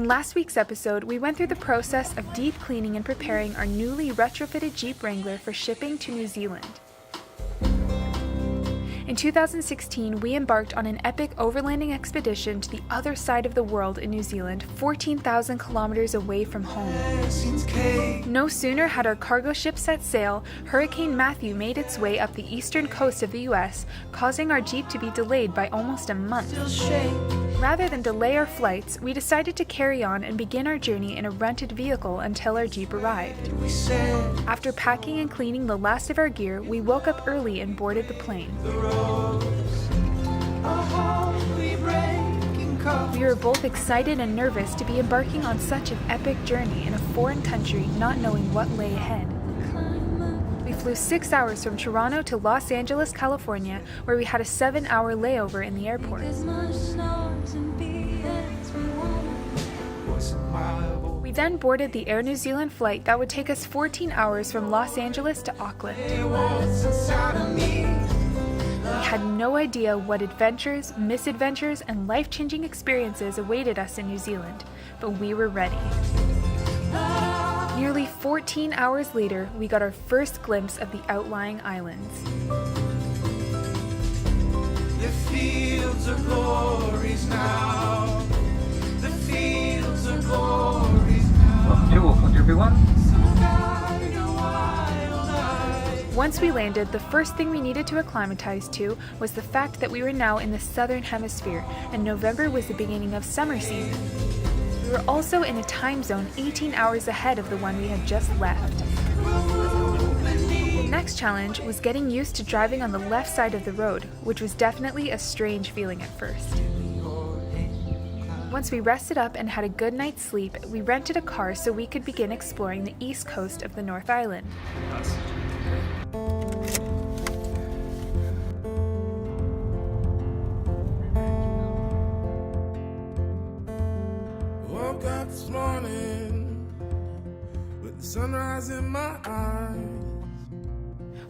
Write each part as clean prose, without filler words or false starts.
last week's episode, we went through the process of deep cleaning and preparing our newly retrofitted Jeep Wrangler for shipping to New Zealand. In 2016, we embarked on an epic overlanding expedition to the other side of the world in New Zealand, 14,000 kilometers away from home. No sooner had our cargo ship set sail, Hurricane Matthew made its way up the eastern coast of the US, causing our Jeep to be delayed by almost a month. Rather than delay our flights, we decided to carry on and begin our journey in a rented vehicle until our Jeep arrived. After packing and cleaning the last of our gear, we woke up early and boarded the plane. We were both excited and nervous to be embarking on such an epic journey in a foreign country, not knowing what lay ahead. We flew 6 hours from Toronto to Los Angeles, California, where we had a 7-hour layover in the airport. We then boarded the Air New Zealand flight that would take us 14 hours from Los Angeles to Auckland. We had no idea what adventures, misadventures, and life-changing experiences awaited us in New Zealand, but we were ready. Nearly 14 hours later, we got our first glimpse of the outlying islands. The fields of glories now. The fields of glories now. Welcome to Auckland, everyone. Once we landed, the first thing we needed to acclimatize to was the fact that we were now in the southern hemisphere, and November was the beginning of summer season. We were also in a time zone 18 hours ahead of the one we had just left. The next challenge was getting used to driving on the left side of the road, which was definitely a strange feeling at first. Once we rested up and had a good night's sleep, we rented a car so we could begin exploring the east coast of the North Island. Woke up this morning with the sunrise in my eyes.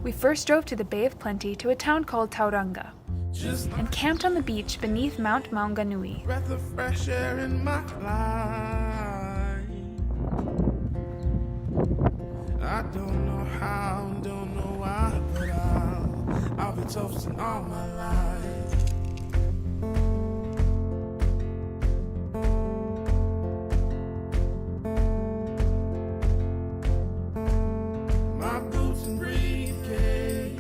We first drove to the Bay of Plenty to a town called Tauranga and camped on the beach beneath Mount Maunganui. Breath of fresh air in my life. I don't know how, don't know why, but I'll be toasting all my life. My boots and briefcase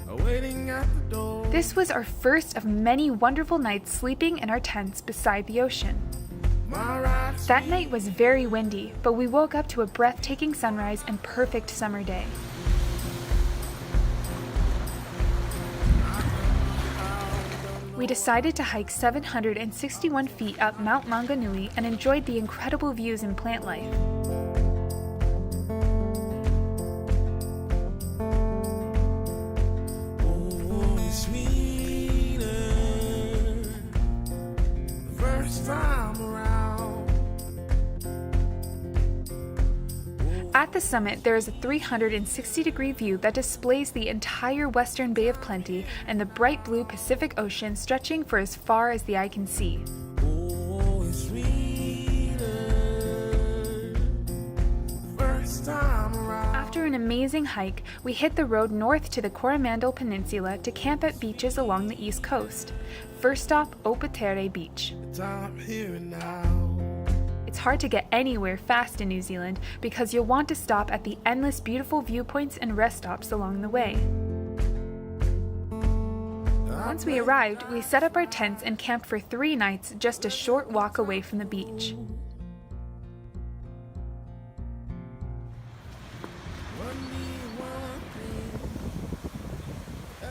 are waiting at the door. This was our first of many wonderful nights sleeping in our tents beside the ocean. That night was very windy, but we woke up to a breathtaking sunrise and perfect summer day. We decided to hike 761 feet up Mount Maunganui and enjoyed the incredible views and plant life. At the summit, there is a 360-degree view that displays the entire western Bay of Plenty and the bright blue Pacific Ocean stretching for as far as the eye can see. After an amazing hike, we hit the road north to the Coromandel Peninsula to camp at beaches along the east coast. First stop, Opatere Beach. It's hard to get anywhere fast in New Zealand because you'll want to stop at the endless beautiful viewpoints and rest stops along the way. Once we arrived, we set up our tents and camped for 3 nights just a short walk away from the beach.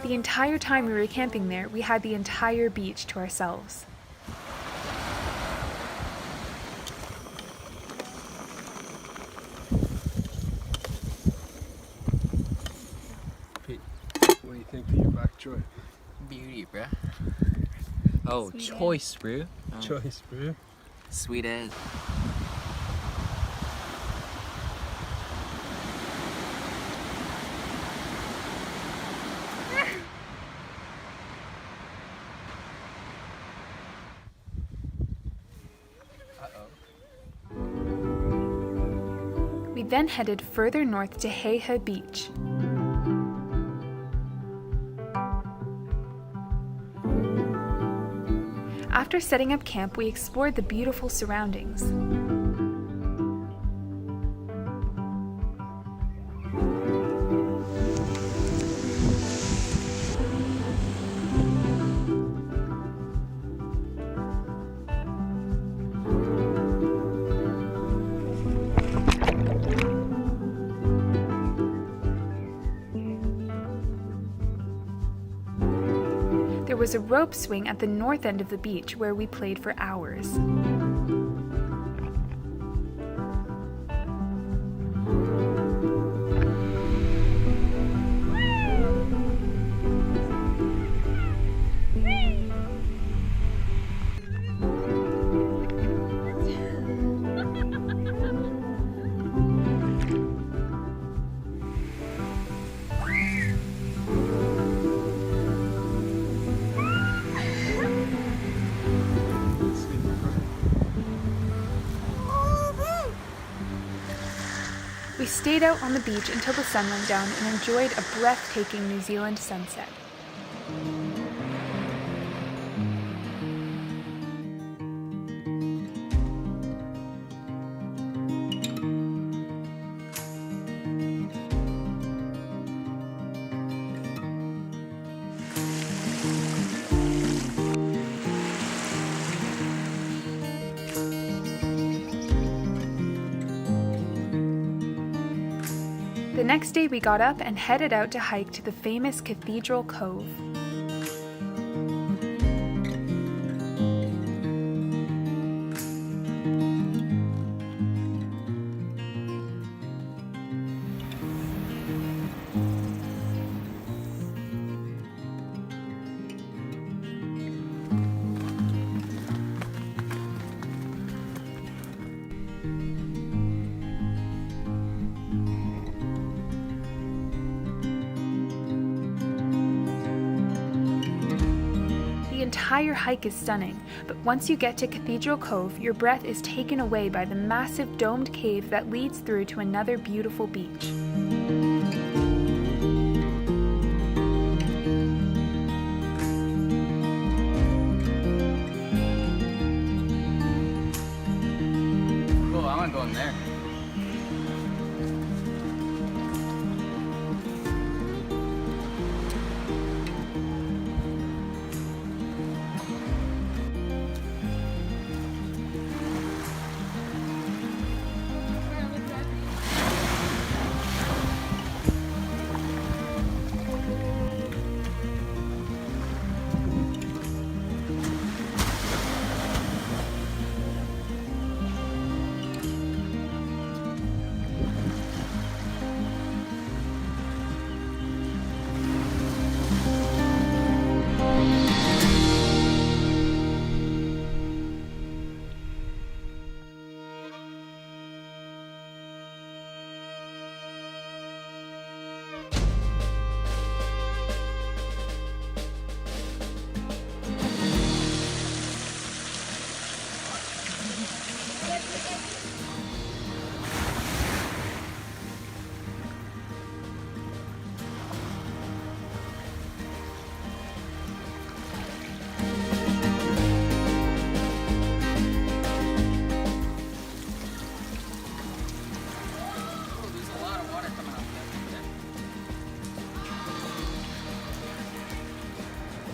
The entire time we were camping there, we had the entire beach to ourselves. What do you think of your back, Joy? Beauty, bruh. Oh, Sweet choice, bro. Choice, bro. Sweet as. Uh-oh. then headed further north to Heihe Beach. After setting up camp, we explored the beautiful surroundings. There was a rope swing at the north end of the beach where we played for hours. We stayed out on the beach until the sun went down and enjoyed a breathtaking New Zealand sunset. The next day we got up and headed out to hike to the famous Cathedral Cove. The entire hike is stunning, but once you get to Cathedral Cove, your breath is taken away by the massive domed cave that leads through to another beautiful beach. Cool, I want to go in there.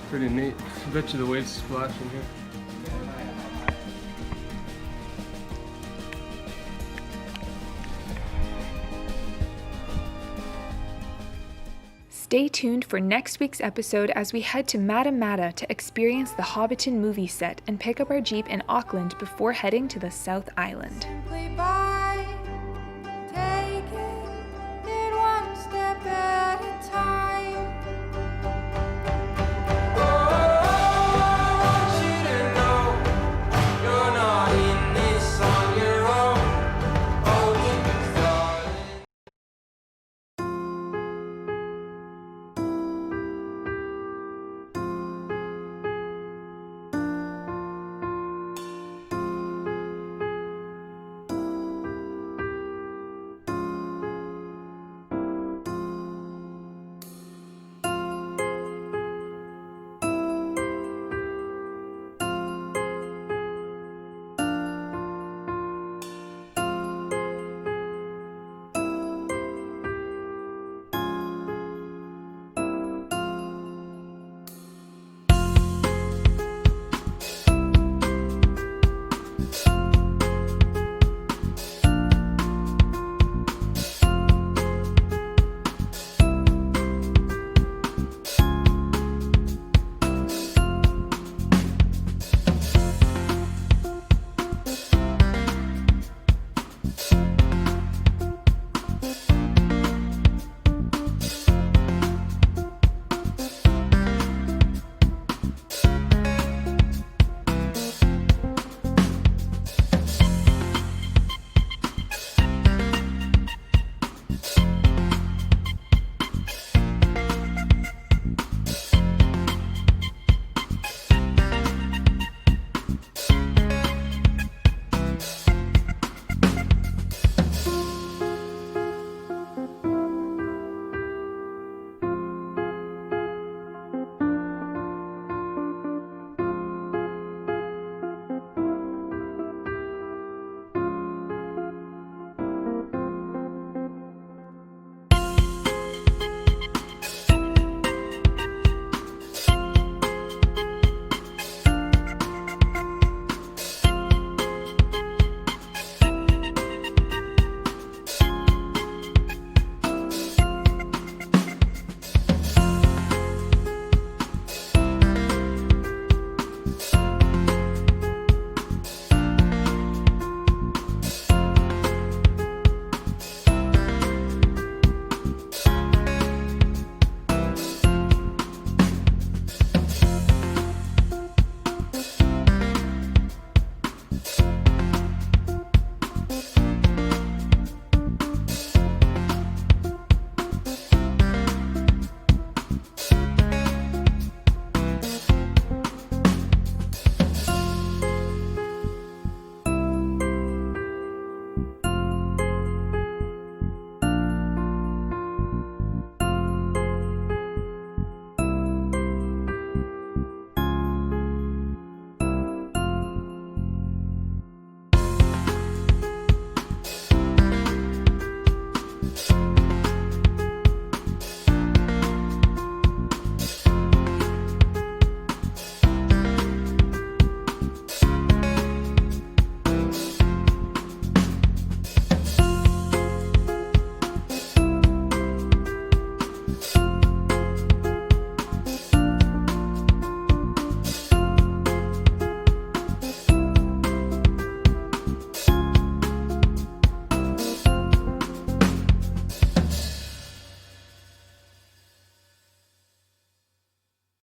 Pretty neat. I bet you the waves splashing here. Stay tuned for next week's episode as we head to Matamata to experience the Hobbiton movie set and pick up our Jeep in Auckland before heading to the South Island. Simply by taking it one step at a time.